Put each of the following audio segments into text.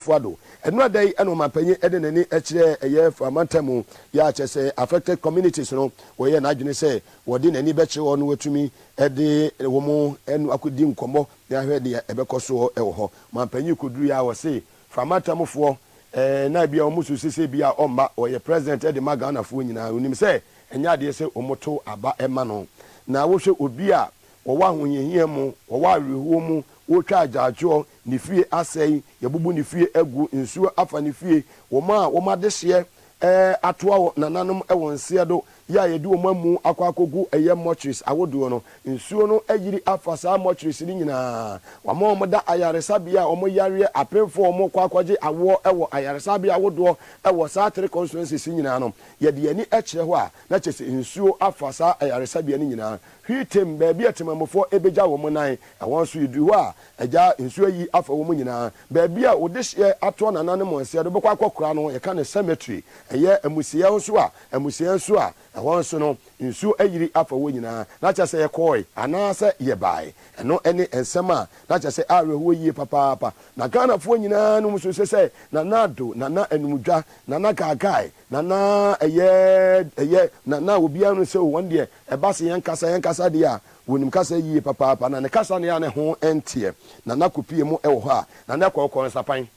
Fuado. And no day, and my penny, Eden, a year for a montamu, Yache affected communities, no, where you're not going to say, what didn't any better on what to me, at the woman, and I could dim combo, they heard the Ebecoso, Elho. My penny could do, I was say, from my time of war, and I be almost to say, be our own, or your president at the Magana Fuina, when him say, and Yadia say, Omoto, Aba Emano. Now, what should be a, or one when you hear mo, or why you wo twa ajajo ni fie asɛn yabubu ni fie egu nsuo afa ni fie wo ma de hye atoa nananom ɛwɔ nsia do ya yedi wo mamu akwakogu ɛyɛ mortuaries awodo no nsuo no ayiri afa saa mortuaries ni nyina wa ma da ayaresabia omo yare apemfo omo kwakwaje awo ɛwɔ ayaresabia awodo ɛwɔ saa three constituencies nyina no yɛde ani ɛkyerɛ ho a na kyese nsuo afa saa ayaresabia ni nyina hwitem baabi atemamofo ebegya wo mo nan ɛwɔ nso yidu ho a ɛgya nsuo yi afa wo mo nyina baabi a wode hye ato nananom nsia do bɛkwa akɔkora no yɛka ne cemetery ɛyɛ amusia nso a amusia nso a ɛwɔ nso no nsuo ayiri afa wo nyina na kyɛ sɛ yɛkɔe anaasɛ yɛbae ɛno ɛne nsɛm a na kyɛ sɛ awerɛhoɔ yie papaapa na Ghanafoɔ nyinaa no muso sɛ Nana Addo Nana Enumdwa Nana Gagai Nana ɛyɛ Nana obiara no sɛ wɔn deɛ ɛba se yɛnkasa deɛ a wonim kasa yie papaapa na ne kasa ne ya ne ho ɛnteɛ Nana kopie mu ɛwɔ hɔ a Nana kɔkɔ nsapan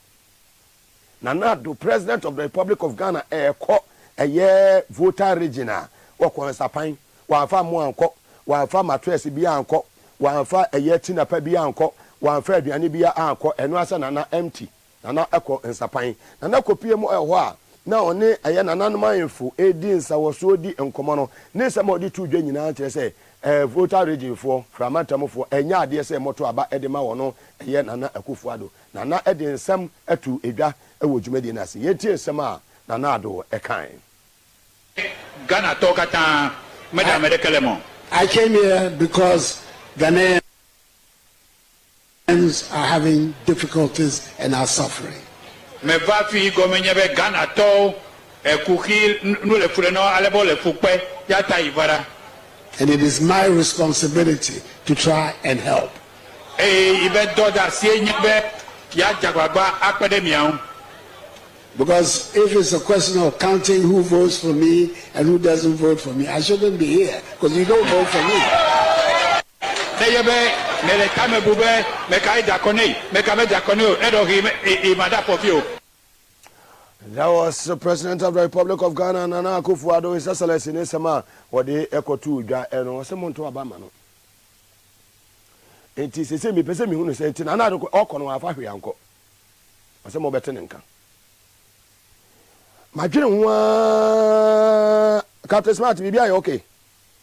Nana Addo President of the Republic of Ghana ɛkɔ ɛyɛ Volta regional wɔkɔ nsapan wɔamfa mo ankɔ wɔamfa mattress bi ankɔ wɔamfa ɛyɛ tinapa bi ankɔ wɔamfa aduane bi ankɔ ɛno asa Nana empty Nana ɛkɔ nsapan Nana kopie mu ɛwɔ hɔ a na ɔne ɛyɛ nananom ayefo edi nsawoso di nkɔmɔ no ne nsɛm a ɔde tu dwa nyinaa kyerɛ sɛ Volta region for framatamfo ɛnya adeɛ sɛ moto aba ɛde ma wɔ no ɛyɛ Nana Akufo Addo Nana ɛde nsɛm atu edwa ɛwɔ dwumadi na se yɛtie nsɛm a Nana Addo ɛkan Ghana tokata madam Edekelemo. I came here because Ghanaians are having difficulties and are suffering. Me va fi gomenye be Ghana to ekuki no le fure no alebo le fupe ya ta ivara. And it is my responsibility to try and help. Ibe do da sie nyebe ya jagbagba apede mian. Because if it's a question of counting who votes for me and who doesn't vote for me, I shouldn't be here because you don't vote for me. That was the President of the Republic of Ghana, Nana Akufo Addo, His Excellency Nesema, what they echo to Dra and Osemon to Abamano. It is the same person who said, Nana Addo, Okon, or Fafi Uncle. Osemo Betenenka. My general Captain Smart will be okay.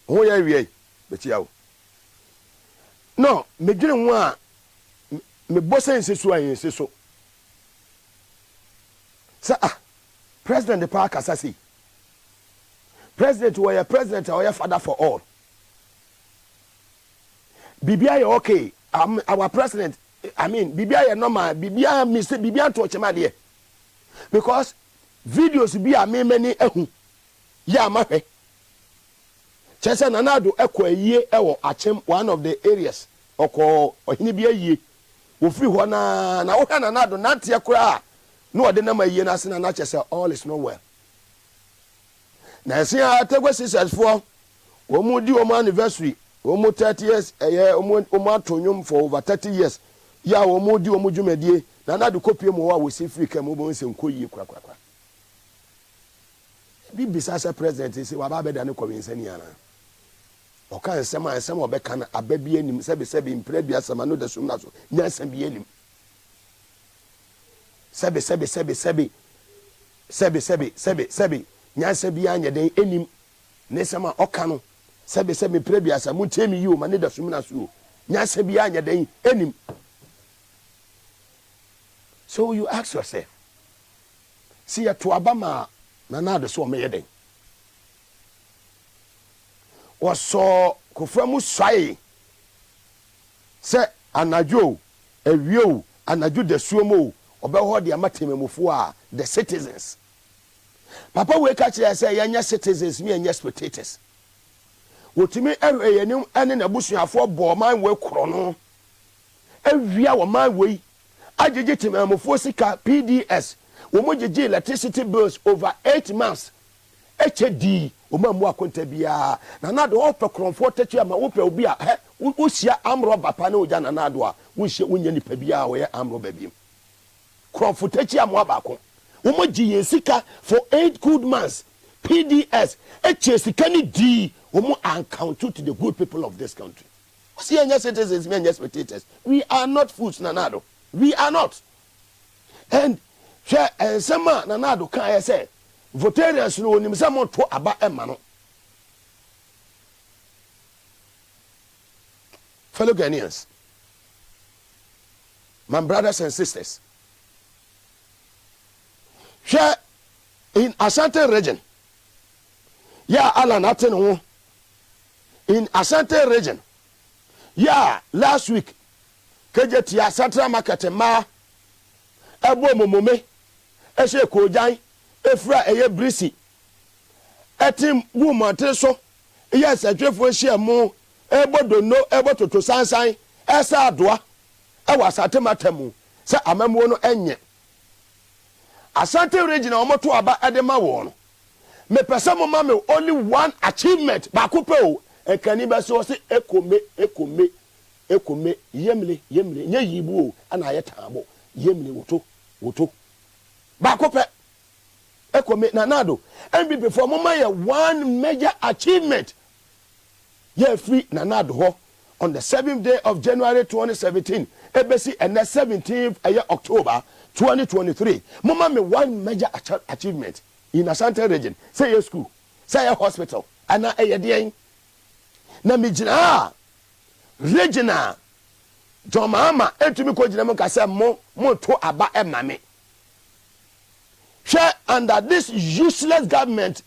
Oh, yeah, but you no, me general me boss says so. Sir, President the Park Assassin. President or your president or your father for all. BBI okay. Our president, I mean, BBI normal, BBI Mr. BBI to watch my dear. Because videos be a many ya mahe chese Nana Addo ekwa yie ewo achem one of the areas oko ohini bia yie wo free ho na wo hwa Nana Addo na tie kura na ode na mayie na se na chese all is not well na se ategwa sisters for wo mu di wo anniversary wo mu 30 years wo mu atonyum for over 30 years ya wo mu di wo mu dwumadie Nana Addo kopie mu wo se free kam wo bo se nkoyie kura Bibi as a president is Wababe than a convinceniana. Or can some of Becan a baby in him, Sebi in Prebia Samano de Sumaso, yes, and be in him. Sebi, Nyansa Bianya de Enim, Nesama Okano, Sebi Prebia Samutemi, you, Manida Sumasu, Nyansa Bianya de Enim. So you ask yourself, see a to Abama. Nana Addo so meyeden woso koframu swai se anajo ewio anajo de suomo obeho de amatememufo a the citizens papa we ka kire say yanya citizens me anya spectators wotimi eyenim ene na busuafo bo man we kro no awia wo man we Ajiji Mufosika PDS. Umojiji electricity bills over 8 months. HD. Umamwa Kuntabia. Nanado ope comforted ama upe ubia. Usia amro bapane ujana nadwa. Usia unyeni pebia we amro baby. Comforted amwabako. Umoji yesika for 8 good months. PDS. Echesikani D. Umo account to the good people of this country. See, citizens, men, spectators. We are not fools, Nanado. We are not. And Sama Nanado can I say, Votarians know him someone to about a man. Fellow Ghanaians, my brothers and sisters, share in Asante region. Yeah, Alan Atenu in Asante region. Yeah, last week, Kejetia Satra Market ma Ebo Momome, Eshe Kojai, Efra Eye Brisi, Etim Woman Teso, yes, a dreadful share more, Ebo do no Ebo to Sansan, Esa Dwa, Ewa Satema Temu, Sa Amamono Enye. Asante region Omoto Aba Adema Won. Me Pesamo Mame only one achievement, Bakupo. Ekaniba so se ekome yemle nye yibu ana ayetabo yemle woto bakope ekome nanado and before mama ye one major achievement ye free nanado ho on the 7th day of January 2017 ebesi and the 17th October 2023 mama me one major achievement in Asante region say your school say your hospital ana eyedien na mijina regional jomama etumi ko jina mo kase mo to aba emame share under this useless government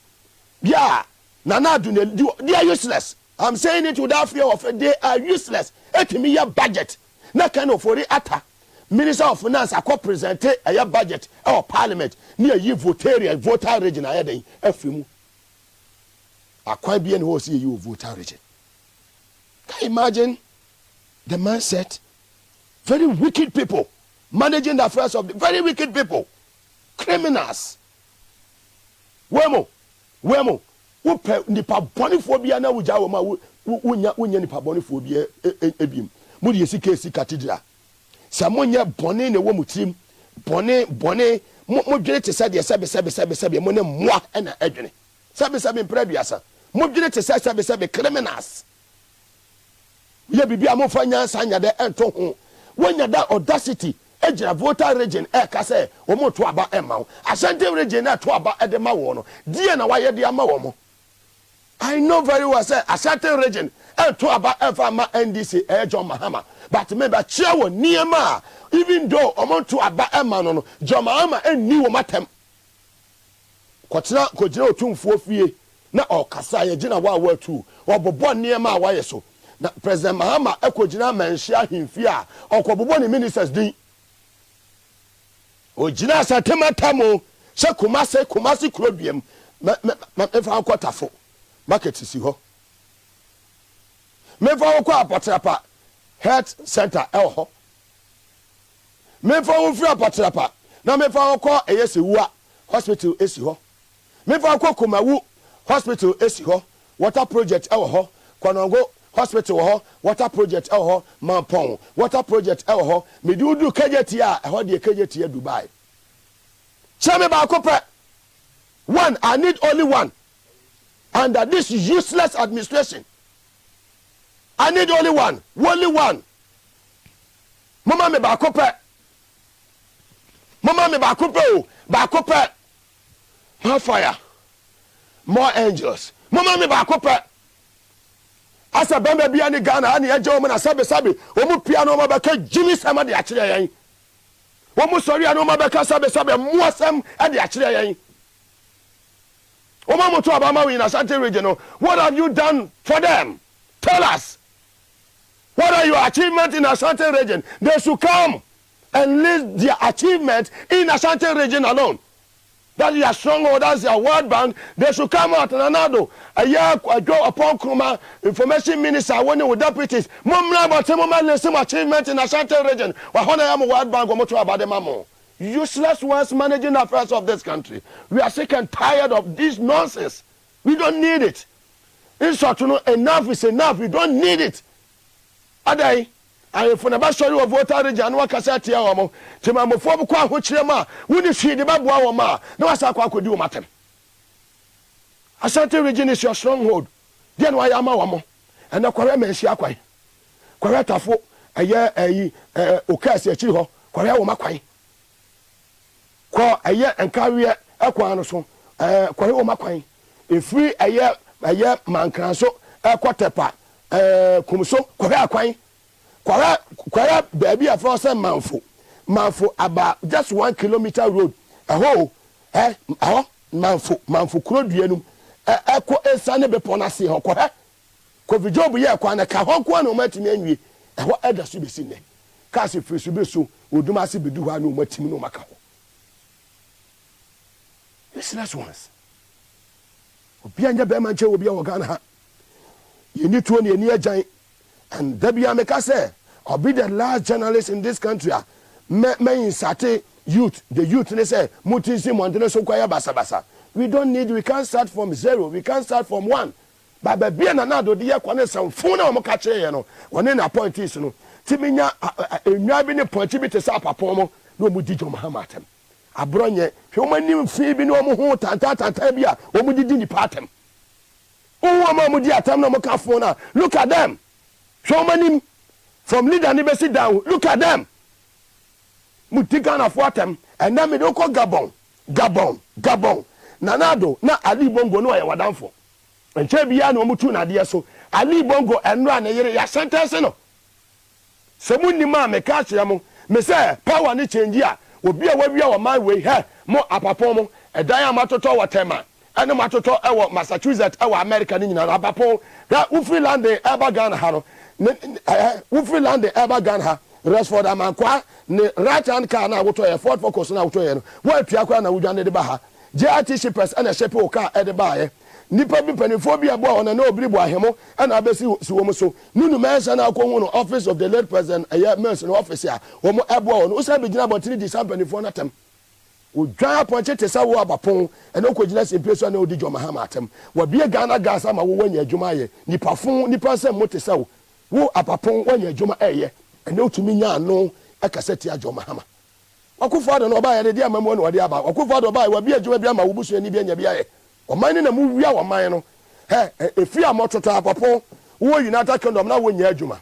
yeah nanadu they are useless. I'm saying it without fear of it. They are useless. Etumi ya budget na kind of for ata minister of finance akọ present a budget or parliament near you voter region ayeden afimu akwa bia ne ho see you voter region. Can you imagine the mindset? Very wicked people managing the affairs of the very wicked people, criminals. Wemo, upe nipa boniphobia na uja woma unya nipa boniphobia ebim. Mudi yesi cathedral. Samonya boni ne wo mutrim, boni mo dwene te sɛ de sɛbe mo ne moa na adwene. Sɛbe mpraduasa. Mo dwene te sɛ criminals. Ye bibia mo fanya sanya de ento ho wonya da audacity ejira voter region ka say o mo to aba ema Asante region na to aba de ma wo no die na waye de ama wo mo. I know very well say Asante region to aba efa ma NDC John Mahama but maybe chia wo niema even though o mo to aba ema no John Mahama enni wo matem kwotena kojira otumfuo fie na o kasa ye gina wa tu obobo niema waye so. Na President Mahama ekojina menhia himfi a okobobo ni ministers din ojina Asatema tamo se kumase krobiem mefa akotafo market si ho mefa akọ apotrapa health center ho mefa ofri apotrapa na mefa akọ eyesewua hospital esi ho mefa akọ Komawu hospital esi ho water project ho Kwanongo hospital ho water project ho Mampong water project ho medudu kejeti a ho de kejeti Dubai. Chame ba akopre one, I need only one under this useless administration. I need only one mama me ba akopre more fire more angels mama me ba akopre asa bembe bia ni Ghana ani eje o na sabe o mu pia no mabaka jimi sama de akire yan o mu sori anu mabaka sabe muasem e de akire yan o ma moto abama we in Asante region. What have you done for them? Tell us. What are your achievements in Asante region? They should come and list their achievements in Asante region alone. That is your stronghold. That's your World Bank. They should come out and another. A year ago upon Kruma, information minister, when with deputies. Mumla, but some man, some achievement in Ashanti region. But when I am a World Bank, I'm about the mamo. Useless ones managing the affairs of this country. We are sick and tired of this nonsense. We don't need it. In short, you know, enough is enough. We don't need it. Adai, I for the story of Volta region, what cassette here, to my mophobic qua, which ma, when you see the babu ma, no as I could do matter. Ashanti region is your stronghold. Then why am I wamo? And the Korea men shiakwai. Korea tafo, a year a okasi a chiho, Korea makwai. Kwa a year and carry a quanoso, Korea makwai. If free a year mancranso, a quarterpa, kumso, Korea kwai. Kwara baby a for some manfo about just 1 kilometer road a whole manfo kro duanum eko esane be ponase ho kwara ko vijobu ye kwa na ka ho kwa na matimi anwie e ho eda so besi ne ka se frisu be so oduma se bedu ha na matimi no maka ho this last ones obi anya be manche obi a wo Ghana ha ye ni tuo ne ani agyan. And Debia Meka say, I'll be the last journalist in this country. Me insate youth, the youth, they say, Mutisi Montana so kwaya basa basa. We don't need, we can't start from 0, we can't start from 1. But be an another dear kwane some phone or mokache, you know, one in appointees, you know. Timinya, a been appointed to Sapa Pomo, no Mudijo Mahamatem. A bronye, human name Phoebe no more tanta tabia, or Mudini Patem. Oh, Mamudia Tam no Mokafona, look at them. So many from leader and they sit down. Look at them. Mutigana for them. And then we don't call Gabon. Nanado, na Ali Bongo no ya wadamfo. And Chebiano Mutu na dia so. Ali Bongo and run a year ya sentence no. Samuni ma me catch yamo. Me say power ni change ya. Will be a way we are my way here. More apapomo. A diamatoto watema. Ano matoto ewo Massachusetts ewo America ni nyina apapo. That Ufri land the Ghana hano. Ufri land the Ghana. Rashford amankwa ne right hand car na woto ye Ford Focus na woto ye no wo atua kwa na wudwane de ba ha JRT shippers na shepe o car e de ba ye nipa bi panifo bi abo ona na obiri bo ahemo na abesi siwo mu so nunu mention na akonwu no office of the late president eye mention office a wo mo abo no usa be gina botini di sam panifo na tem odwan aponche te sa wo abapon e na okogina sempeso na odi joma ha matem wo bie Ghana gas ama wo wanya adwuma ye nipa fon nipa sem mo te sa wo apapon wanya adwuma eye and no to me no a cassette ya John Mahama. Akufo Addo no ba ya de dia mamu no de aba. Akufo Addo ba wa bia adwuma bia ma wo busu ani bia nya bia ye. O man na mu wia wo man no. Efi amotota apapo wo United Kingdom na wo nya adwuma.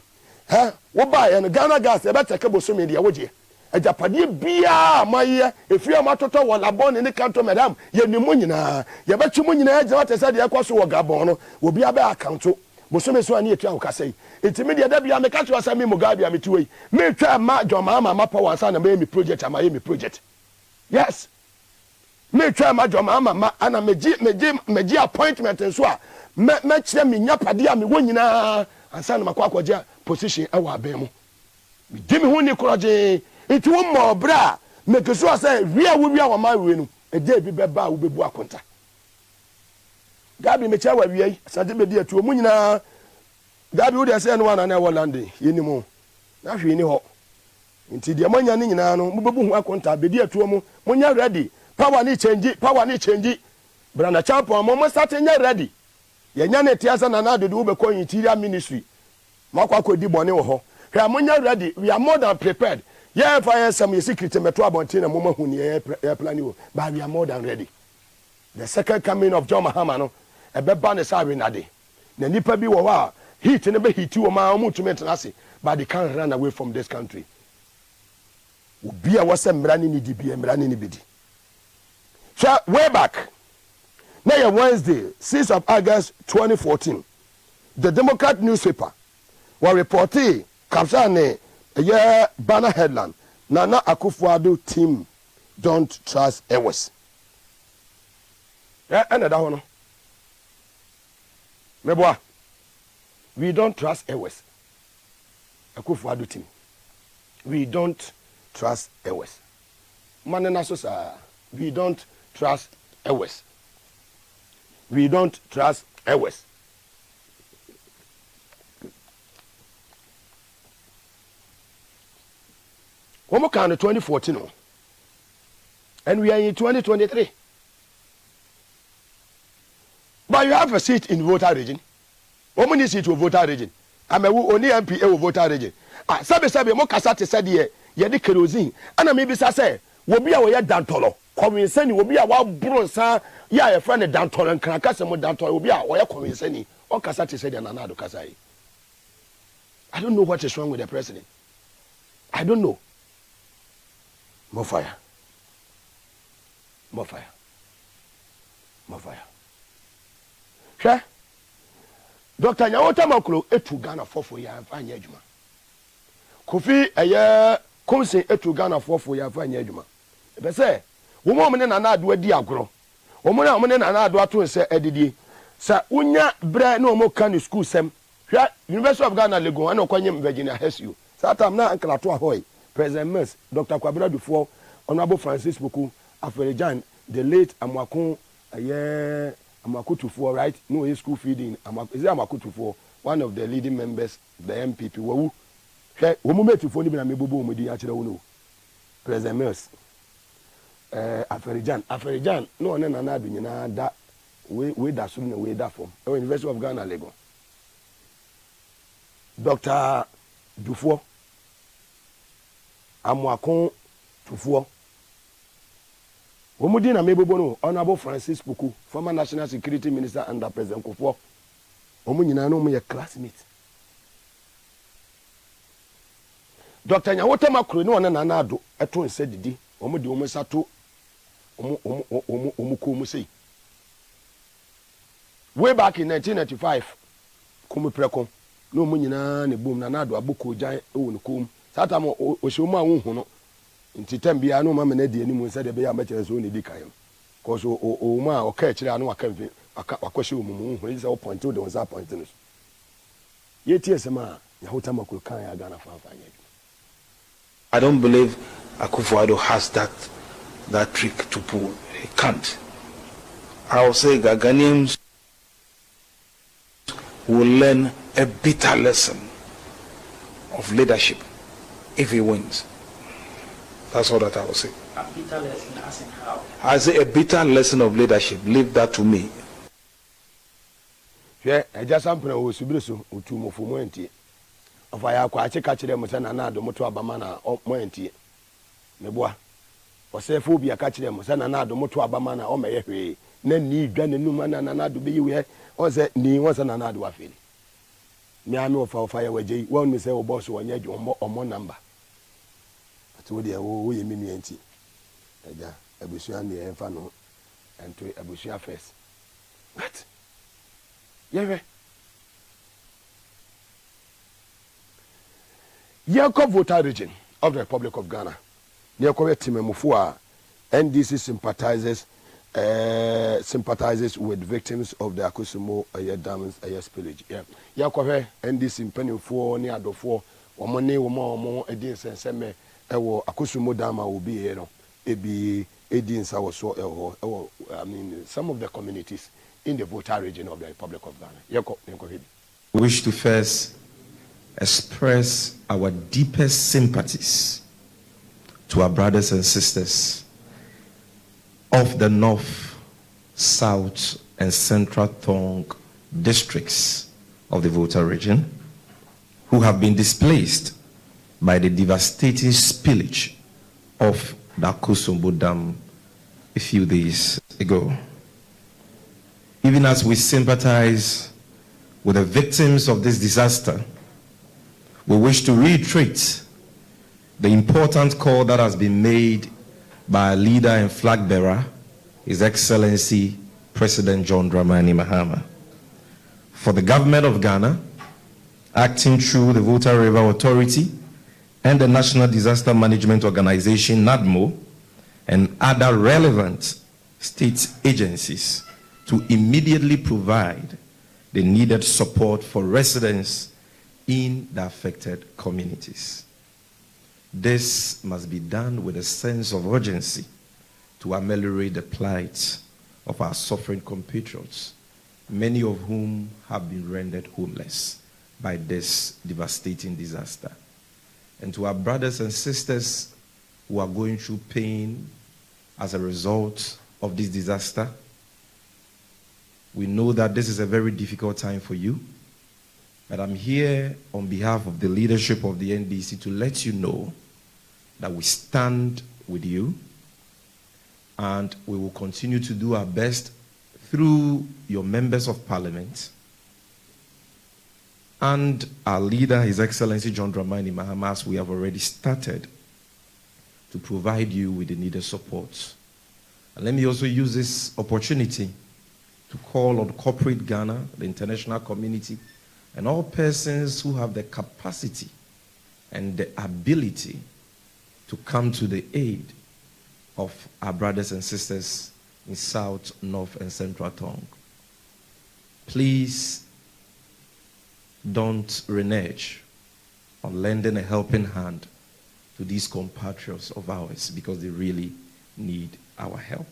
Wo ba ya no Ghana gas e beteke bosomi de woje. Ajapade bia maye efi amotota wo Labon ne kanto madam ye nimu nyina. Ye betwe mu nyina agye wate de akwaso wo Gabon no. Wo bia ba akanto bosome so ani etua ukasai intimidate da bia me catch wasa me mugabe ametiwe me twa ma John Mahama mapa wansa na me project ama me project yes me twa ma John Mahama ma ana meji appointment nso a me kire me nyapade a me wonyina ansa na makwa akwaje position ewa aben mu me di me hu ni kroje enti wo mo bra me keso say wia wa ma we nu eje bi beba wo bebu akonta Gabi mecha wa wiei asante be dia tuo munyina Gabi wo de se no wana na Holland yenimu na hwe ni ho nti de manya ni nyina no mubebu hu akonta be dia tuo mu munya ready power ni change brana champion mo start nya ready ye nya na tiasa na na dodo wo be ko interior ministry makwa akodi bone wo ho hwe munya ready we are more than prepared yeah fire some secret meto abontin na mo mahu ni ye plan wo but we are more than ready the second coming of John Mahama no ebeba ne sawe nade na nipa bi wo wa heat ne be heat wo ma omutume tenase but they can't run away from this country obi a wase mrani ni di bi mrani ni bidi so way back na Wednesday 6th of August 2014 the Democrat newspaper were reporting caption a banner headline Nana Akufo Addo team don't trust Ewes another one Meboa, we don't trust Ewes. Akufo Addo team. We don't trust Ewes. Manena sosa, we don't trust Ewes. We don't trust Ewes. One more kind of 2014, and we are in 2023. But you have a seat in voter region. Woman is seat to voter region. I'm only MP a voter region. Ah, sabe mo kasate said ye de kerosene. And maybe say will be our dantolo. Come send will be our bronsa. Yeah, a friend dantolo and can cast more dantolo will be our come sending. Or kasate said another kasai. I don't know what is wrong with the president. I don't know. More fire. More fire. More fire. Sure. Dr. Nyawota Makro etu Ghana for ya fanya adwuma. Kofi eye konse etu Ghana for ya fanya adwuma. Be say wo mo ne na ado adi agoro. Wo mo ne na ado ato nse edidi. Sa unya bre na mo kan school sem. Hwa University of Ghana Lagos ana kwanyem Virginia HSU. Sa tam na ankla to ahoy. President Mills, Dr. Kwabena Dufo, Honorable Francis Buku, Aferijan, the late Amwakun Amakutufo, right? No, his school feeding. Is it Amakutufo? One of the leading members, the MPP. Who met to phone me bubu mudi actually. President Mills, Aferijan, no, no, that way that soon away that from University of Ghana, Lagos. Dr. Dufo, Amwakun Tufuo. Omudina Mebobono, Honorable Francis Puku, former National Security Minister under President Akufo. Omunyina no me classmate. Dr. Nyawota Makro no na na ado eto nse didi. Omudi omusato omuko musei. Way back in 1995, kumu preko no omunyina ne boom na ado aboko jan e wo ne kom. Sata mo ohwemu a wo hu no. Nti tambia no mama na die ni mu se de be ya mekere so ne di kan cause o ma o ka kire anu aka mfi akwahye o mu hu is a point to the one point no ye tie sema ya hota makuru kan ya Ghana fa anya. I don't believe Akufo Addo has that trick to pull. He can't. I will say Ghanaians will learn a bitter lesson of leadership if he wins. That's all that I will say. A bitter lesson, as in how? I say a bitter lesson of leadership. Leave that to me. Yeah, I just am pray o subireso otu mo fo mo entie. Ofa ya kwa cheka kire mo na na ado moto abama na mo entie. Meboa. O se fo bi aka kire mo na ado moto abama na o meye hwe. Na ni dwa na num na ado be yiwe. O se ni won se na ado afeli. Me ami ofa ya waje. Won mi se o boss won nya omo number. So they wo ye menu enti eja abusua ne enfa no ento abusua first what yewe Yako voter region of the Republic of Ghana near correct timemufo a NDC sympathizes with victims of the Akusumo dams spillage. Yako NDC mpanimfo ne adofo omone womo edin senseme ewo Akusumo dama will be here ebi edinsa so I mean some of the communities in the Volta region of the Republic of Ghana. We wish to first express our deepest sympathies to our brothers and sisters of the North, South, and Central Thong districts of the Volta region who have been displaced by the devastating spillage of the Akusumo Dam a few days ago. Even as we sympathize with the victims of this disaster, we wish to reiterate the important call that has been made by our leader and flag bearer, His Excellency President John Dramani Mahama, for the government of Ghana, acting through the Volta River Authority and the National Disaster Management Organization, NADMO, and other relevant state agencies to immediately provide the needed support for residents in the affected communities. This must be done with a sense of urgency to ameliorate the plight of our suffering compatriots, many of whom have been rendered homeless by this devastating disaster. And to our brothers and sisters who are going through pain as a result of this disaster, we know that this is a very difficult time for you, but I'm here on behalf of the leadership of the NDC to let you know that we stand with you, and we will continue to do our best through your members of parliament and our leader, His Excellency John Dramani Mahama, as we have already started to provide you with the needed support. And let me also use this opportunity to call on corporate Ghana, the international community, and all persons who have the capacity and the ability to come to the aid of our brothers and sisters in South, North, and Central Tongue. Please don't renege on lending a helping hand to these compatriots of ours, because they really need our help.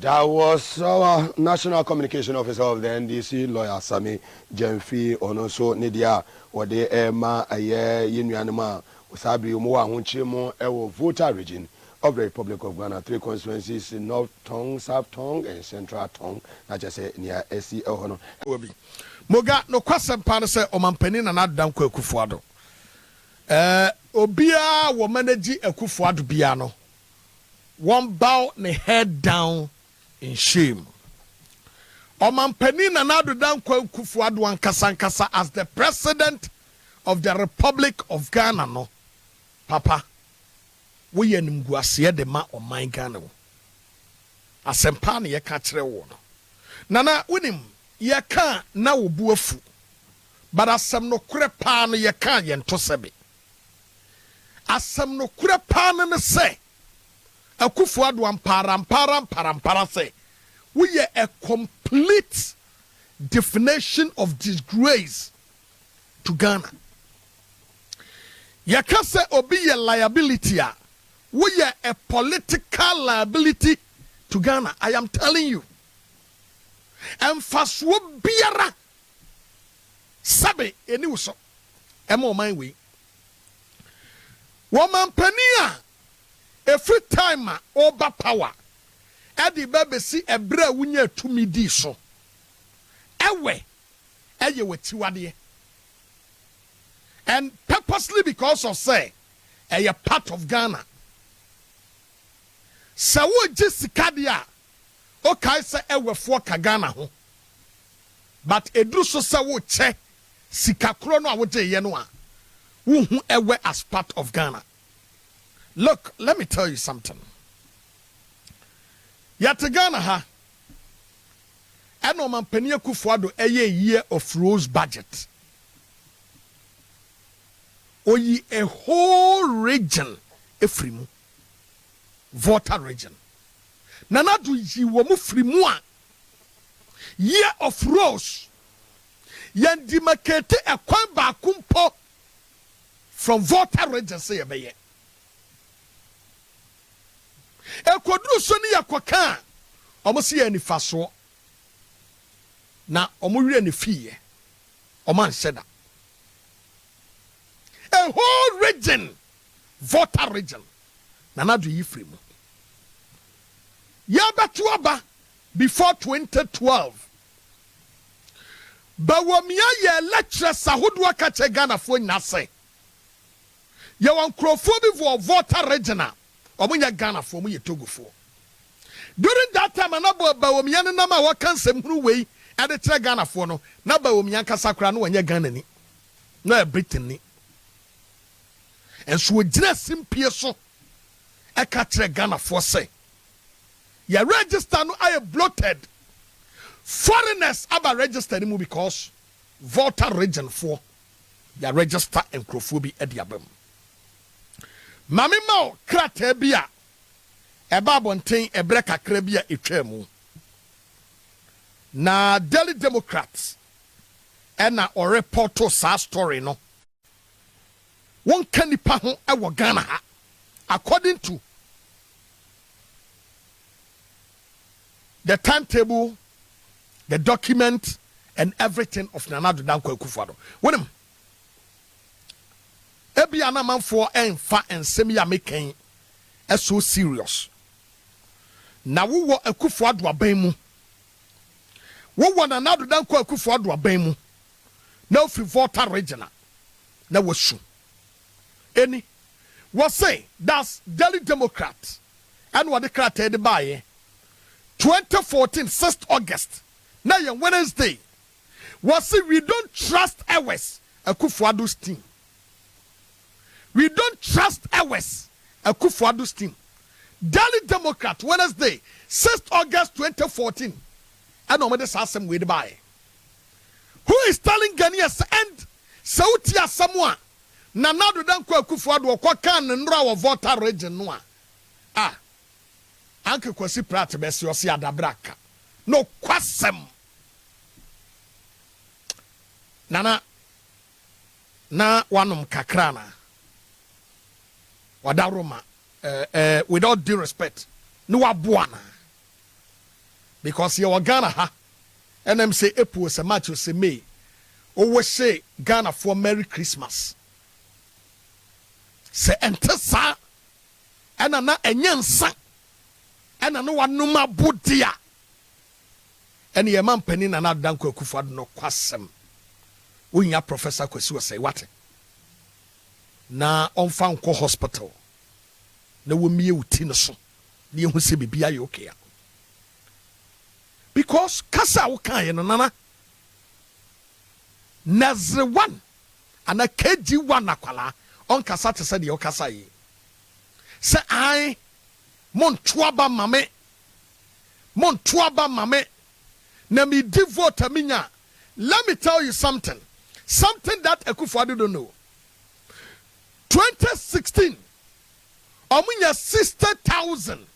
That was our National Communication Officer of the NDC, Lawyer Sami Jemfi, Onoso Nidia, or the Emma Aye Yinuanima, Usabri Umoa Hunchimo, Ewo Volta region of the Republic of Ghana, 3 constituencies in North Tongue, South Tongue, and Central Tongue, not just near SC Ohono. Moga no kwasem pa se omampani na nadam kwa Akufo Addo. Obia wo manage Akufo Addo bia no. One bow ne head down in shame. Omampani na nadam kwa Akufo Addo ankasa as the president of the Republic of Ghana no. Papa, we ye nimguase de ma oman Ghana wo. Asempa ne ye ka kire wo no. Nana unim yeka na wobu afu, but asem no kure pa no yeka yento sebe. Asem no kure pa no se Akufo Addo ampara se we ye a complete definition of disgrace to Ghana. Yeka se obi ye liability a we ye a political liability to Ghana. I am telling you. And faswo biara sabe eni wuso ema man we woman pania every time oba power edi bebesi ebra wunya tumi di so ewe eye wetiwade, and purposely because of say a part of Ghana sawo jisika dia okay say ewe fo ka Ghana ho, but edru so say wo che sika kro no a wo je ye no a wo hu ewe as part of Ghana. Look, let me tell you something. Yat Ghana ha eno man pani Akufo Addo eye year of rose budget. Oyi a whole region efrimu Volta region. Nanadu yi wo mu frimu a year of rose yandimakete ekwan ba kumpo from Volta region say yebeye ekoduru so ni yakoka omo se ya nifaso na omo wi ni fiye omo anseda a whole region Volta region nanadu yi frimu Yabatuaba before 2012. Bawomia ye lecture sahudwa kache Ghana fo nyase. Ye wan krofo bi for Volta regional. Omunya Ghana fo mu ye Togo fo. During that time na bawomia ne nama wa kansem huru wei ade kire Ghana fo no na bawomia kasa kra no wanya Ghana ni. Na Britain ni. Enso ogina simpie so e ka kire Ghana fo say your register no I bloated. Foreigners aba register mu because Volta region 4 your register and crofobia ediabem. Mami ma krata bia eba bonten ebreka kra bia etwam. Na Daily Democrats ena o reporto sa story no. Won kanipa ho e wo Ghana ha according to the timetable, the document, and everything of Nana Addo Dankwa Akufo Addo. When him, ebi anaman for enfa and semi making so serious. Na wo Akufo Addo aban mu. Wo Nana Addo Dankwa Akufo Addo aban mu. Na ofi Volta region na wasu. Any was say that's Daily Democrat and what the crate the buy 2014 6th August. Now Wednesday. Was say we don't trust ours Akufo Addo's team. We don't trust ours Akufo Addo's team. Daily Democrat Wednesday 6th August 2014. And no matter some way to buy. Who is telling Ghanaians and Sautia someone? Nana Addo Dankwa Akufo Addo kwa kan nra wo Volta region no a. Anke Kwasi Pratt besi osi adabraka. No kwasem. Nana na wanum kakrana. Wadaroma with all due respect. No abuana. Because you Ghana ha. And them say April se March se May. Always say Ghana for Merry Christmas. Se entesa ena na enyansa ena no wanuma budia ene ye man pani na Dankwa Akufo Addo no kwasem wonya professor Kwesi say what na onfa nko hospital na wo mie uti no so na ehu se bibia ye okay because kasa wo kan ye no nana Nazre 1 ana KG1 akwala on kasa te se de okasa yi se ai montoaba mame na mi di vote minya. Let me tell you something that Akufo Addo don't know. 2016 omunya 60,000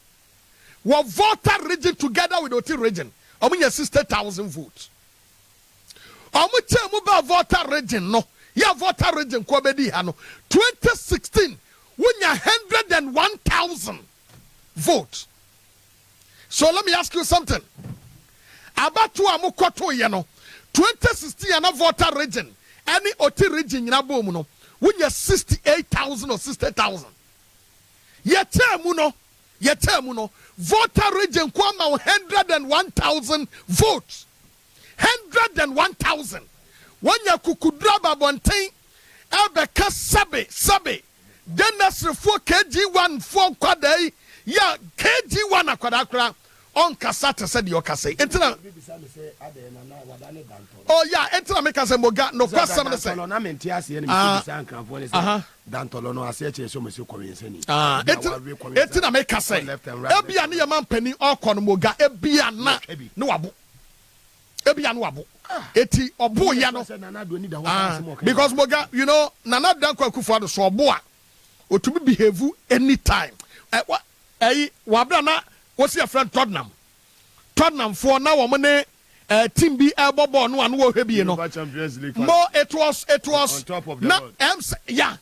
were Volta region together with Oti region omunya 60,000 votes omuche mu ba Volta region no ya Volta region ko bedi ha no 2016 wunya 101,000 votes. So let me ask you something. Abatu amukoto ye no 2016 na Volta region any Oti region na bom no wunya 68,000 or 60,000. Yetemu no Volta region ko ma 101,000 votes. 101,000. Wanya kukudra babonten ebeka sabe then that's for KG1 for kwadai ya KG1 akwada kra on kasata said your kase entina oh yeah entina make us moga no kwasam ne say na menti ase ne bisa nkrafo ne say dantolo no ase che so mesi kowense ni entina make us say ebia ne yama mpani okon moga ebia na ne wabo ebia no wabo eti obo ya no because moga you know Nana Dankwa Akufo Addo so obo a otumi behave anytime wabra na what's your friend Tottenham for now woman team be elbow no one wo hwe no more it was na yeah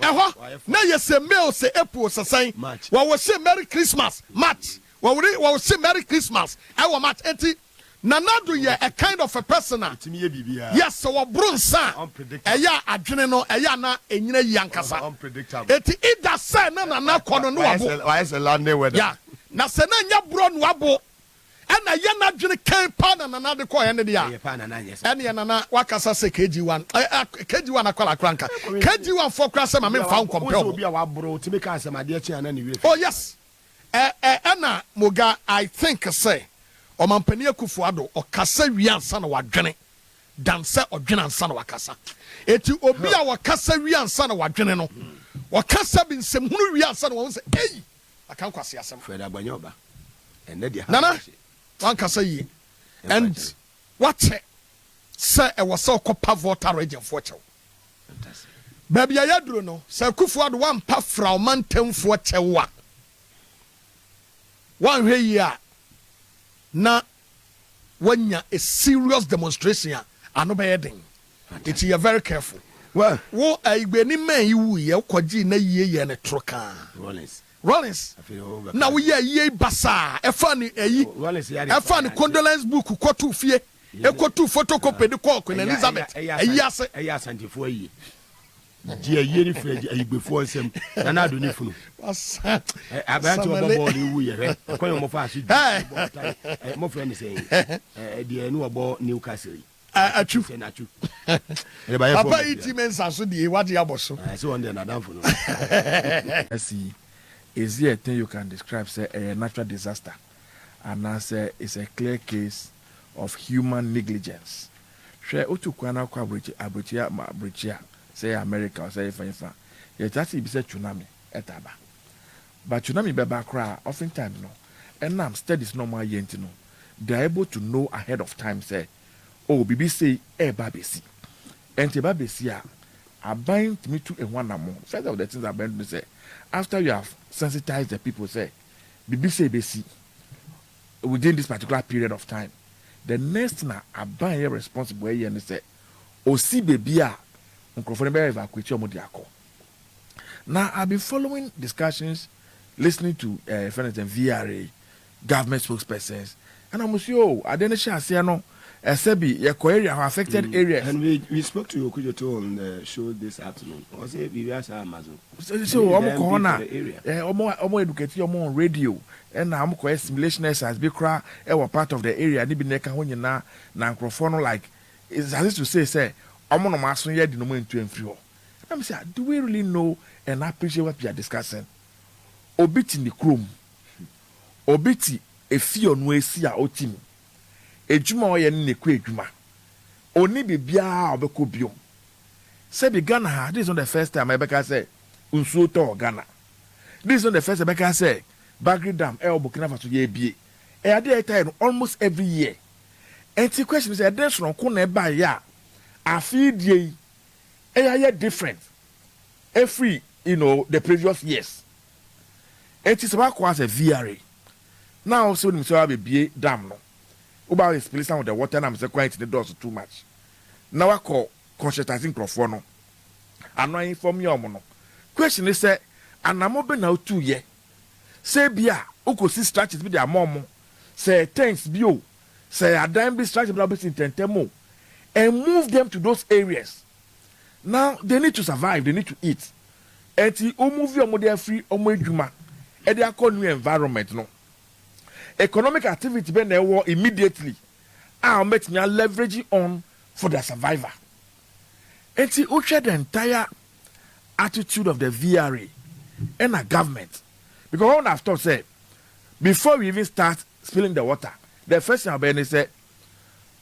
na you say mail say April say we will say Merry Christmas match we will say Merry Christmas our match enti Nana Addo ye a kind of a person yes so brunsa eya adwene no eya na enyina yankasa unpredictable eti ida say na Nana kono no abo why is the land weather yeah na se na nya bro no abo ena ye na adwene kan pa na Nana de ko ye ne dia ene ye Nana wakasa se KG1 akwala kranka KG1 for krasa ma me fa compare obi a wa bro ti me ka asem ade chi ana ne oh yes ena moga I think say Omampani Akufo Addo okasa wiansa na wadwene danse odwene ansa na wakasa eti obi a wakasa wiansa na wadwene no wakasa bi nsem hunu wiansa na won se ei aka kwase asem Fred Agbanyoba enne dia Nana wan kasa yi and what say e was so kopa Volta region for chew baby ayaduro no say Akufo Addo wan pa fra omantemfo chewa wan hwe yi a na wanya a serious demonstration ano be yedin it you are very careful well wo igbeni man yi wu ye kwaji na yiye ye ne troka Rollins Rollins na we ye basa e fa ni e fa ni condolence book kwotu fie e kwotu photocopy de call Queen Elizabeth eyi ase asantifo yi di ayi ni fre ayigbefo nsem na na do ni funu abantu obo ni wu ye kwan mo fa asu mo fre ni say di enu obo Newcastle achu achu papa iti mensa so di what ya boso so on the na dan funu see is there a thing you can describe say a natural disaster and say it's a clear case of human negligence share otu kwana kwa abrochia say America or say ifa yet that be say tsunami etaba but tsunami be back oftentimes no and studies normal yent no they are able to know ahead of time say oh bibi say babesi and te babesi a bind me to a one among first of the things I been to say after you have sensitized the people say bibi say besi within this particular period of time the next na aban responsible and say o si baby a nkrofo be evacuate omo de akọ. Now I've been following discussions, listening to friends and VRA government spokespersons and I'm sure I didn't share say no Sebi your area affected areas and we spoke to Okujoto on the show this afternoon. I say we are Amazon. So omo ko na omo educate omo on radio and na omo ko simulation exercise be kra e were part of the area ni bi na ka ho nyina na nkrofo no like is as to say omo no maso ye di no mo ntu amfiri ho. I'm say do we really know and appreciate what we are discussing? Obiti ni krom. Obiti efi onu esi a otimi. Ejuma oye ni nekwa ejuma. Oni bibia obeko biom. Say be Ghana, this is not the first time Rebecca say unsuo to Ghana. This is not the first time Rebecca say Bagri Dam Burkina Faso ye bie. E ade time almost every year. And the question is this from ko ba ya afidie e different every the previous years. It is about as a VRA. Now so we say be dam no. About is place some of the water and I'm say quite the doors too much. Now I call conscientizing crofo no. And I inform you no. Question is say anamo be now 2 year. Say bia ukosi structures be their mom. Say thanks bio. Say adan be structure be intentemo. And move them to those areas. Now they need to survive, they need to eat. And ti o move your model free omo edwuma. E dey call new environment no. Economic activity be na war immediately. Are met me leveraging on for their survivor. And ti o share the entire attitude of the VRA and a government. Because what I've thought say before we even start spilling the water, the first thing I'll say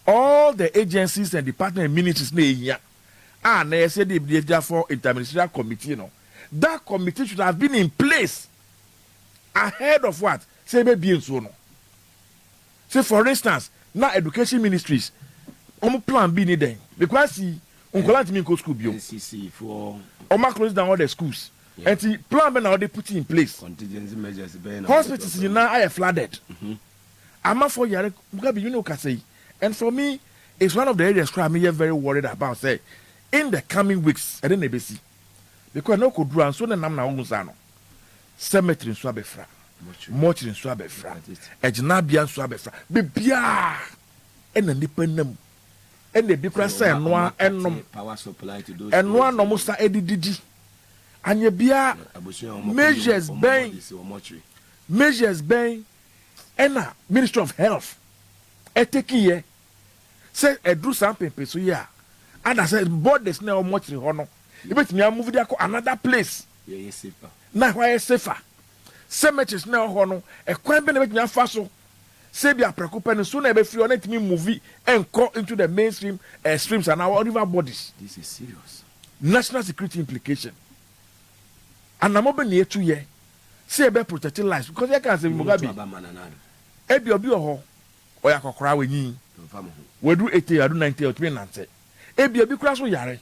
all the agencies and departments and ministries na said the for interministerial committee that committee should have been in place ahead of what say maybe so no. Say for instance now education ministries plan B need them because see unkolant me go school bio NCC for close down all the schools and the plan be now they put in place contingency measures hospitals now are flooded ama for yare mugabe can say. And for me, it's one of the areas where I'm very worried about. Say, in the coming weeks, I didn't see because no could run so then I'm now musano. Cemetery in Swabefra, mortuary in Swabefra, Ejnabia in Swabefra, Bibia, and the Nipenum, and the Bicrasa Noir and no power supply to those and one almost Eddie and your beer measures bang, and Ministry of Health. Eteki say do something so yeah and I said board this now much in honor you bet me move there another place safer now why safer cemeteries now honor e kwan be na bet me afa so say be preoccupant so na be free on it me movie and go into the mainstream streams and our river bodies. This is serious National security implication and I'm open here 2 years say be protecting lives because you can say Mugabe e bi obi ho oya kokora wenyi we do 80 I do 90 or 3 nante e bi kura so yare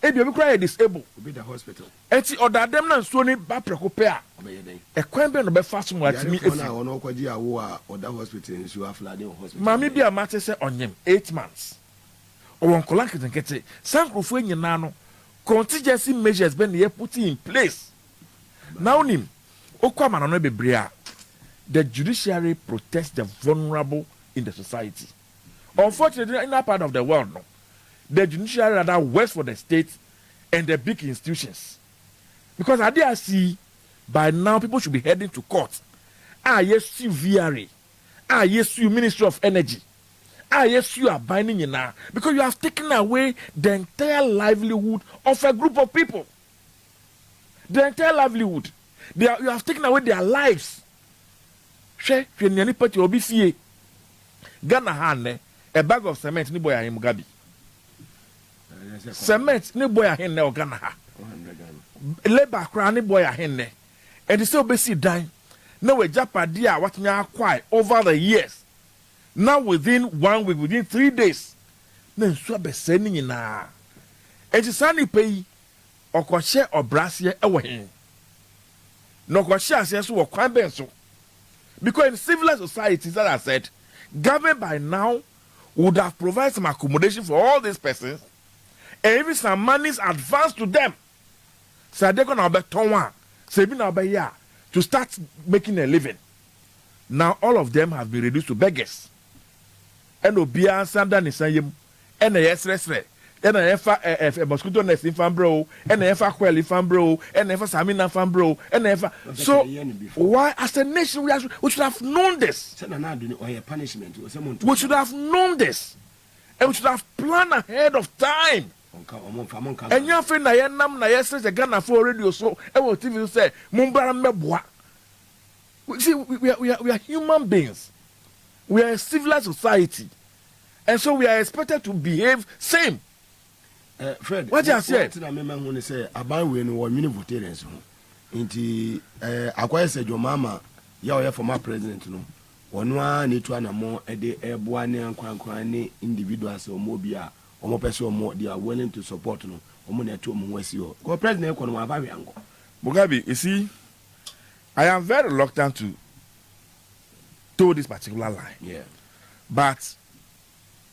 e bi kura disable be the hospital enti order dem na so ni ba prekope a e kwan be no be fa so atimi efi na ono kwaji awo a order hospital nso aflade hospital mami bi amate se onyem 8 months o won kola ketenkete sankrofo nyina no contingency measures be na put in place now nim Okwama no bebrea. The judiciary protects the vulnerable in the society. Unfortunately, in that part of the world, no, the judiciary rather works for the state and the big institutions. Because I dare see by now people should be heading to court. Yes, you VRA. Yes, you Ministry of Energy. Yes, you are binding in now because you have taken away the entire livelihood of a group of people. The entire livelihood. You have taken away their lives. Ghana hane a bag of cement ni boy ahim Mugabe. Cement ni boy ahin ne Ghana ha. Labor kra ni boy ahin ne. And the so besi dan. Now we japadia what me acquire over the years. Now within 1 week, within 3 days, then so be sending in na. And sani pay or kwashe or brassier away. No kwashe says so kwan benso. Because in civilized societies, that I said, government by now would have provided some accommodation for all these persons and even some monies advanced to them. So they're going to be tonwa, saving our year to start making a living. Now all of them have been reduced to beggars. And Obia Sanda Nisayim, and a yes, and a mosquito nest in Fambro, and a Quell in Fambro, and a Samina Fambro, and a so why as a nation we should have known this? We should have known this, and we should have planned ahead of time. And your friend Nayanam Nayas the Ghana for radio so I will TV say Mumbara Mebwa. See, we are human beings. We are a civilized society. And so we are expected to behave same. Fred, what you said? I remember when they say about when we many voters. Inti acquire said your mama, you former president. No, one need to an more a day airborne and cranky individuals or mobile or more person or more they are willing to support. No, or money to Mwesio. Go president, Mugabe, you see, I am very reluctant to toe this particular line. Yeah. But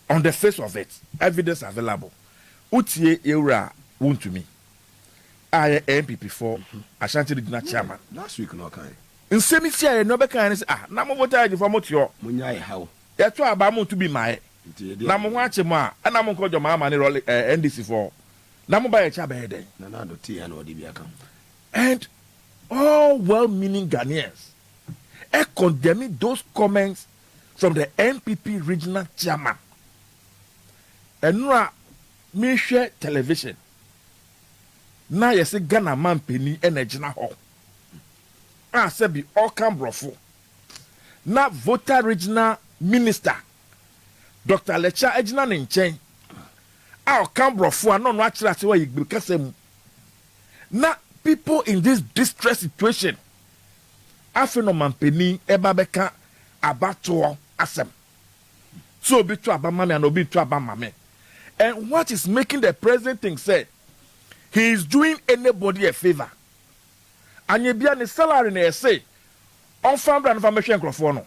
on the face of it, evidence available. Utie Eura won to me. I am MPP for Ashanti Regional Chairman. Last week, no kind. In Semisia, no better say, Namo Vota for Motio. Munyai how? That's why Bamu to be my Namo Wachema, and Namo called your mamma and NDC for Namo by a chabede. Nanado tea and Odibiaka. And all well meaning Ghanaians condemning those comments from the MPP Regional Chairman. And now, me share television. Now you say Ghana man penny energy na ho. I say be all Cambrofo. Now Volta Regional Minister Dr. Lecha Ejina Nchen. Our Cambrofo no no actually say why you because now people in this distress situation afeno man penny eba beka abato asem. So be to abamame and obi to abamame. And what is making the president think say he is doing anybody a favor? And you be on the salary and say, on family and family microphone.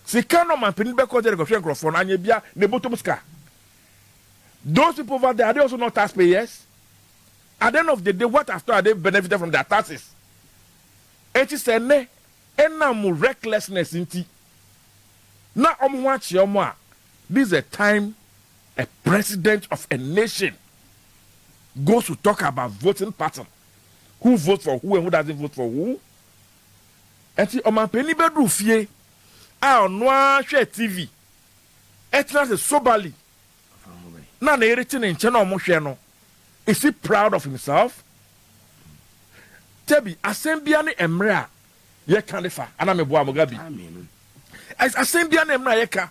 See, cannot man pin back on the microphone and you be on the bottom scar. Those people over there, are they also not taxpayers? At the end of the day, what after are they benefited from their taxes? It is a ne, and recklessness in tea. Now, watch your ma. This is a time a president of a nation goes to talk about voting pattern. Who votes for who and who doesn't vote for who? And see, on my penny bedroom fie, I on share TV. It's not a soberly. Now, the editing in channel motion. Is he proud of himself? Tebi, Asembiani Emra, ye Kanifa, and I'm a boy Mugabe. As Asembiani Emra Yeka.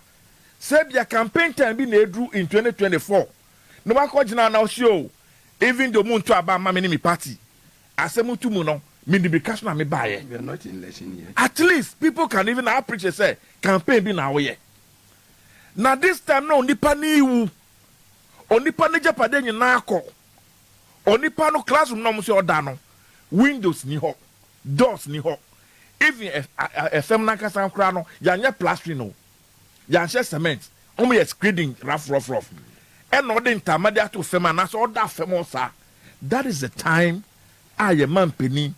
Said your campaign time be drew in 2024. No matter now show, even the moon to about my mini party. As a mutu muno, mean the because na me buy. We are not in election yet. At least people can even appreciate say campaign be now here. Now this time no nipa ni wu. Onipa ni japade ni na akọ. Onipa no classroom no mo se oda no. Windows ni ho, doors ni ho. Even a feminine kasa kra no, ya nya plastering no. Yanshe cement, only screening rough. And not the intermediate to fema, and that's all that famous. That is the time I am man penny,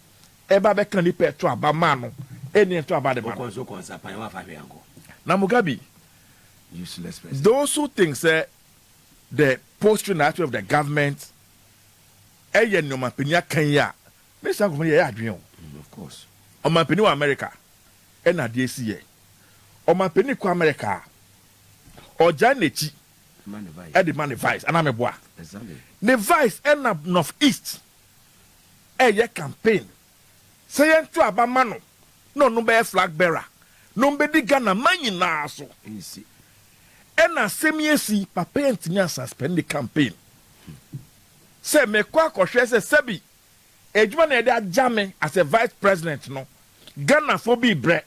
eba be kan ni petro aba mano eni to aba de mano konso konsa pan wa fa hwe anko na Mugabe useless person those who think say the posture nature of the government eye no mapenia kan ya me say government ye adwen of course o mapeni wa America e na de esi ye o mapeni ko America o ja nechi man vice e de man vice ana me boa exactly the vice and na north east eye campaign say yen to abama no be flag bearer no be di Ghana man na so easy and na semiesi papa ntimi suspend the campaign say me kwa kohwe say sebi ejuma na e dey ajame as a vice president no Ghana for be bre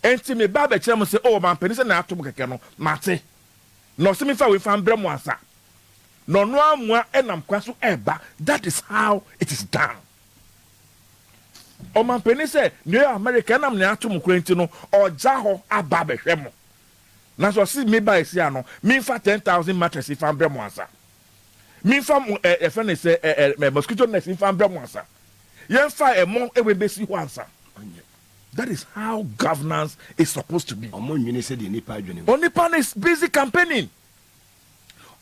enti me ba be kire mo say oh man peni say na atom keke no mate no se me fa we fa bre mo asa no no amua enam kwaso eba that is how it is done o man peni say New America nam na atom kurenti no oja ho aba be hwe mo na so see me buy sia no me fa 10,000 mattress if am bre mo asa me fa e fa ne say mosquito net if am bre mo asa yen fa e mo e we be si ho ansa. That is how governance is supposed to be. Only Pan is busy campaigning.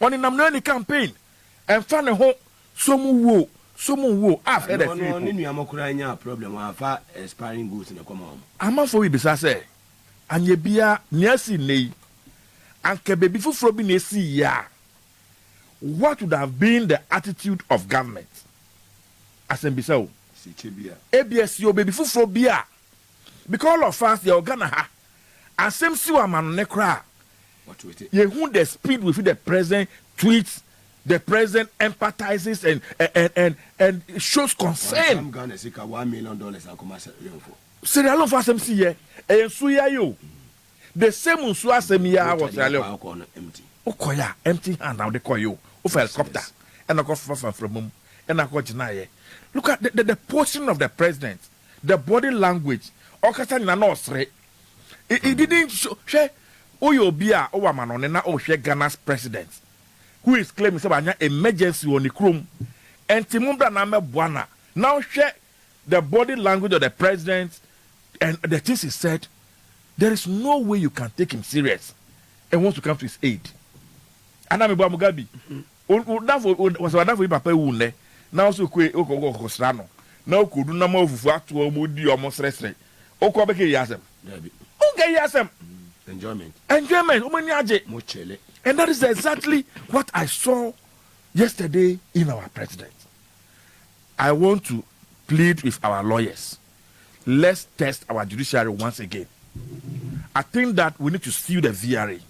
On in any campaign and find a home some wo I've heard a few problem of expiring goods in the common. I'm for we say and ye bia nearsi nay and baby for be ya. What would have been the attitude of government? As in Bissau, ABS your baby for beer. Because of us, the organa ha, and same see what man nekra. What with it? You who the speed with the president tweets, the president empathizes and shows concern. I'm gonna seek $1 million and commercial for. Say the long for some see here, and suya you. The same unsua semia was empty. Okoya empty hand now they call you. Of helicopter and I got from him and I got deny. Look at the portion of the president, the body language. Okasa na no sre it didn't show oyobia owamanone na ohwe Ghana's president who is claiming say anya emergency on the chrome entimumbra na meboana now share the body language of the president and the things he said. There is no way you can take him serious and want to come to his aid. Anamebo Mugabe was wonderful papa wunne now so kwe okoko srano now kodu na ma ofufu ato omodi omosresre Oko beke yasem. Okay, yasem. Enjoyment. And that is exactly what I saw yesterday in our president. I want to plead with our lawyers. Let's test our judiciary once again. I think that we need to sue the VRA.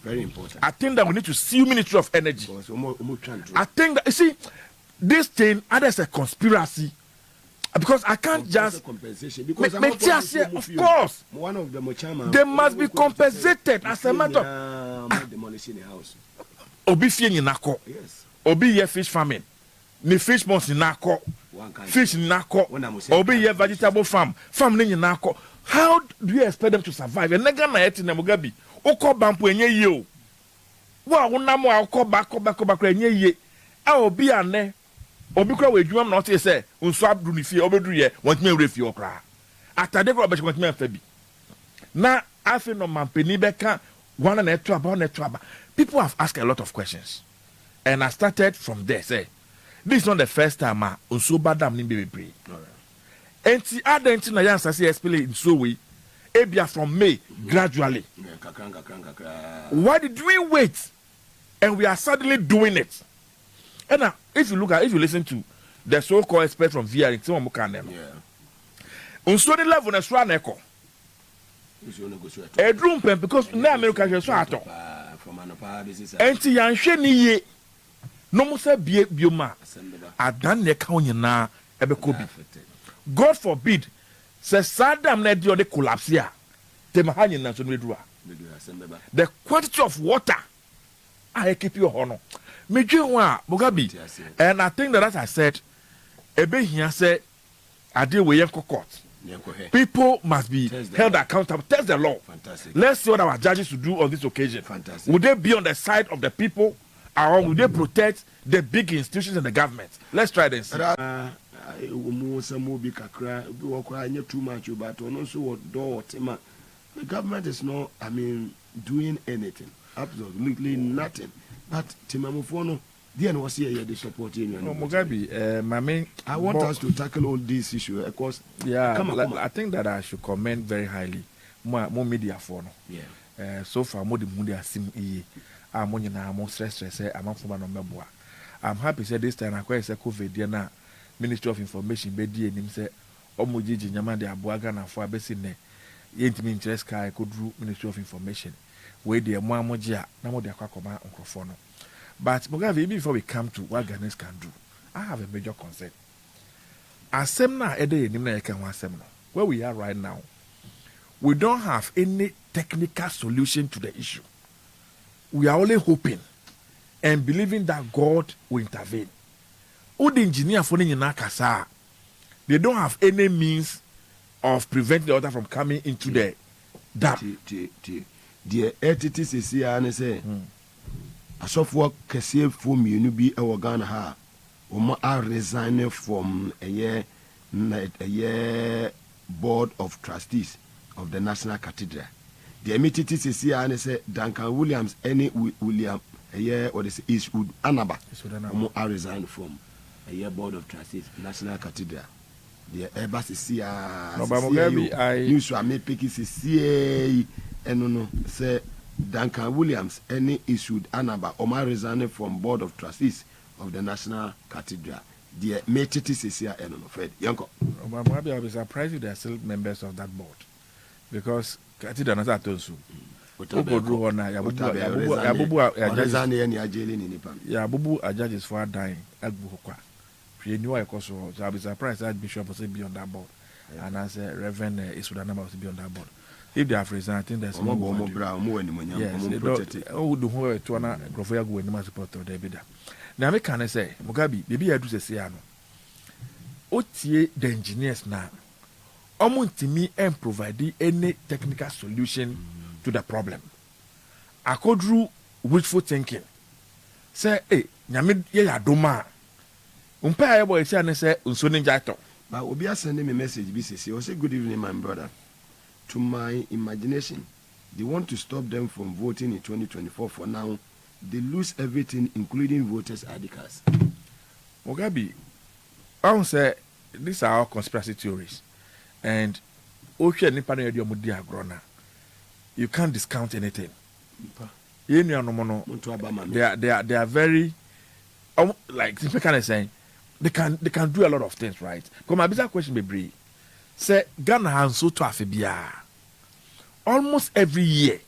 Very important. I think that we need to sue Ministry of Energy. I think that, you see, this thing, there's a conspiracy. Because I can't just compensation because of course one of them they must be compensated as a matter demolishing the house. Obi fie ni nako. Yes. Obi ye fish farming. Ni fish ponds ni nako. Fish ni nako. Obi ye vegetable farm. Farm ni nako. How do you expect them to survive? And nega na yeti na Mugabe. Oko bampo enye ye o. Wa wonamo akọ ba enye ye. A obi ane obi kura we dwuma na o say unso abdu ni fie obedu ye wantime refie okra atade kura be wantime afa bi na afi no mampeni beka one na eto aba people have asked a lot of questions and I started from there say this is not the first time unso badam ni be pray enti adenti na yansa say explain in so way ebia from May gradually why did we wait and we are suddenly doing it? And now, if you listen to the so-called expert from VR, some of them, on study level, na swa neko. A drum pen because na America is so ato. Enti yanhwe ni ye. No mo say bioma. Adan ne ka onyina ebeko bi. God forbid, say Saddam na di o de collapse ya. Tem ha nyina so no edura. The quantity of water I keep your honor. Mugabe, and I think that as I said, ebe here said, I deal with Yanko court. People must be held accountable. Test the law. Fantastic. Let's see what our judges will do on this occasion. Fantastic. Would they be on the side of the people, or would they protect the big institutions and the government? Let's try this. umu samu bi kakra bi wakra nye too much but ono so what do tema. The government is not, I mean, doing anything. Absolutely nothing. But Timamufono, the was here they support you. Mugabe, I want us to tackle all these issues because come on. I think that I should commend very highly more media for no. Yeah. So far more the media sim I'm on na more stress I'm on for no meboa. I'm happy say this time I quite say COVID na Ministry of Information be die nim say omujiji nyama de aboaga na fo abesi ne yentimi interest kai kodru Ministry of Information we de mo amoje a na mo de akwa nkrofo no. But Mugabe, before we come to what Ghanaians can do, I have a major concern. Asem na ede enim na yeka ho asem no. Where we are right now, we don't have any technical solution to the issue. We are only hoping and believing that God will intervene. All the engineer for the kasa, they don't have any means of preventing the water from coming into the dam. The entities is here and say, asofo kese fo mienu bi e wo Ghana ha o are resigning from a year board of trustees of the National Cathedral. The entities is here and say Duncan Williams any William a year or this is Anaba are resigning from a year board of trustees National Cathedral. The Airbus is here. No, but Mugabe, news to me pick is here and no say Duncan Williams any issued Anaba Omar resigning from board of trustees of the National Cathedral. The entities is here and no Fred Yanko. But Mugabe, I'll be surprised if they are still members of that board because Cathedral is not also. Bubu judges for dying. So I'll be surprised that Bishop will be on that board. Yeah. And I said Reverend Isudanaba will be on that board. If they have resigned, I think there's no more. Yes, they don't. Oh, the whole to an Grofia go and support or David. Now, I can say, Mugabe, maybe I do say, no. Otie the engineers now. To me and provide any technical solution to the problem. I could do wishful thinking. Say, hey, Nyame ye adoma. Umpire boy say and say unsonin jato. But Obia sending me message BCC. I say good evening, my brother. To my imagination, they want to stop them from voting in 2024 for now. They lose everything, including voters' ID cards. Mugabe, I will say these are all conspiracy theories. And you can't discount anything. They are very like kind of saying they can do a lot of things, right? Because my bizarre question be brief. Say Ghana has so to afibia. Almost every year,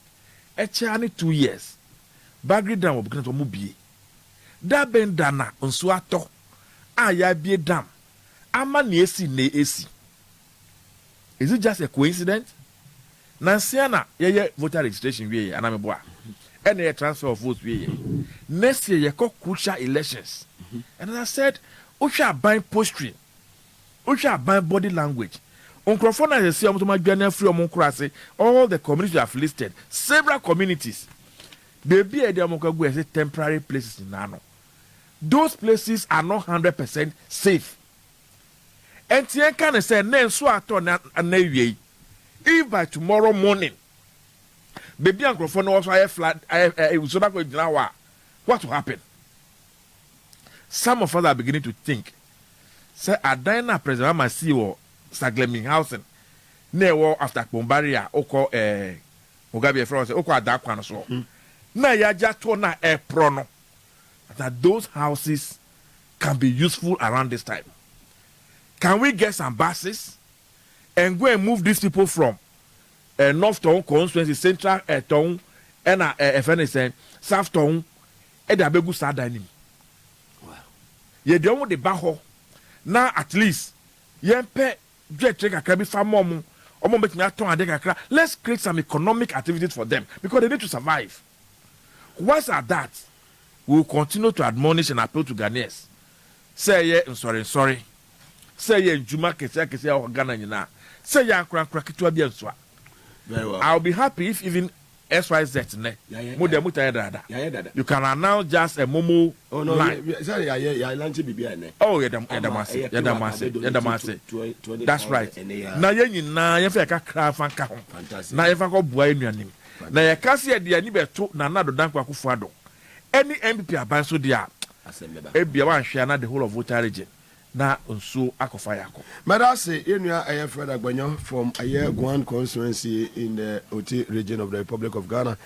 actually 2 years, Bagri Dam will begin to move. That ben dana on suato, aya be dam, ama ne esi. Is it just a coincidence? Nansiana, ye voter registration we and I'm a boy. And a transfer of votes we. Next year, you call crucial elections. And as I said, we shall buy posturing. We shall buy body language. On Crofona, you see, all the communities you have listed, several communities. Baby, the temporary places in Nano. Those places are not 100% safe. And Tien can say, if by tomorrow morning, baby and Crofona also have flat, what will happen? Some of us are beginning to think. Say, Adina President Masio Sagleminghausen, near after Bombaria, Oko Mugabe Frost, Oko Adakwan so. Na ya jatona e prono. That those houses can be useful around this time. Can we get some buses and go and move these people from North Town constituency, Central Town, and if South Town, and the Abegu Sadanim? Wow. Ye don't want the baho. Now at least, yempe jet take a krabi farm let's create some economic activities for them because they need to survive. Once at that, we will continue to admonish and appeal to Ghanaians. Say ye, sorry. Say ye, Juma kese or Ghana yina. Say ye, very well. I'll be happy if even XYZ ne. Mo de muta dada. Yeah. You can announce just a momo line. Sorry, yeah, lunch BBI ne. Oh, yadamase. That's right. Na ye nyina ye fe ka kra fan ka ho. Na ye fa ko bua enuanim. Na ye ka se de ani beto na na do danko Akufo Addo. Any MPP aban so dia. Ebia wan hwe na the whole of Volta region. Na nso akofa yako. Madase enua Fred Agbanyo from Aye Guan constituency in the Oti region of the Republic of Ghana.